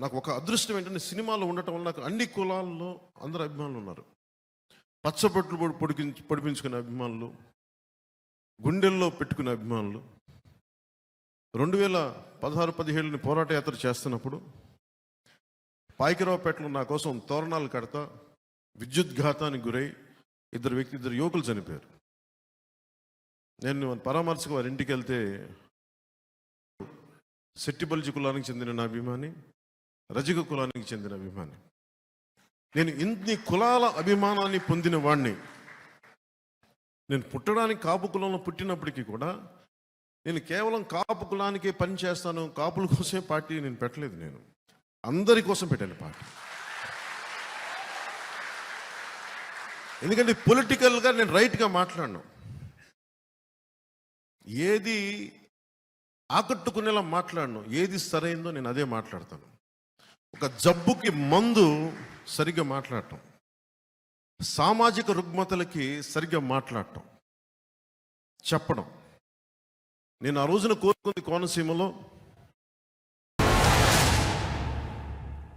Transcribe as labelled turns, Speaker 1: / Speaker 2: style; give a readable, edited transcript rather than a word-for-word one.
Speaker 1: నాకు ఒక అదృష్టం ఏంటంటే సినిమాలో ఉండటం వల్ల నాకు అన్ని కులాల్లో అందరు అభిమానులు ఉన్నారు. పచ్చబొట్లు పొడిపించుకునే అభిమానులు, గుండెల్లో పెట్టుకునే అభిమానులు. 2016-17 పోరాట యాత్ర చేస్తున్నప్పుడు పాయకరావుపేటలో నా కోసం తోరణాలు కడతా విద్యుద్ఘాతానికి గురై ఇద్దరు యువకులు చనిపోయారు. నేను పరామర్శకు వారి ఇంటికి వెళ్తే సెట్టిబల్జి కులానికి చెందిన నా అభిమాని, రజక కులానికి చెందిన అభిమాని. నేను ఇన్ని కులాల అభిమానాన్ని పొందిన వాడిని. నేను పుట్టడానికి కాపు కులంలో పుట్టినప్పటికీ కూడా నేను కేవలం కాపు కులానికే పని చేస్తాను, కాపుల కోసమే పార్టీ నేను పెట్టలేదు. నేను అందరి కోసం పెట్టాను పార్టీ. ఎందుకంటే పొలిటికల్గా నేను రైట్గా మాట్లాడను, ఏది ఆకట్టుకునేలా మాట్లాడను, ఏది సరైందో నేను అదే మాట్లాడతాను. ఒక జబ్బుకి మందు సరిగ్గా మాట్లాడటం, సామాజిక రుగ్మతలకి సరిగ్గా మాట్లాడటం, చెప్పడం. నేను ఆ రోజున కోరుకుంది కోనసీమలో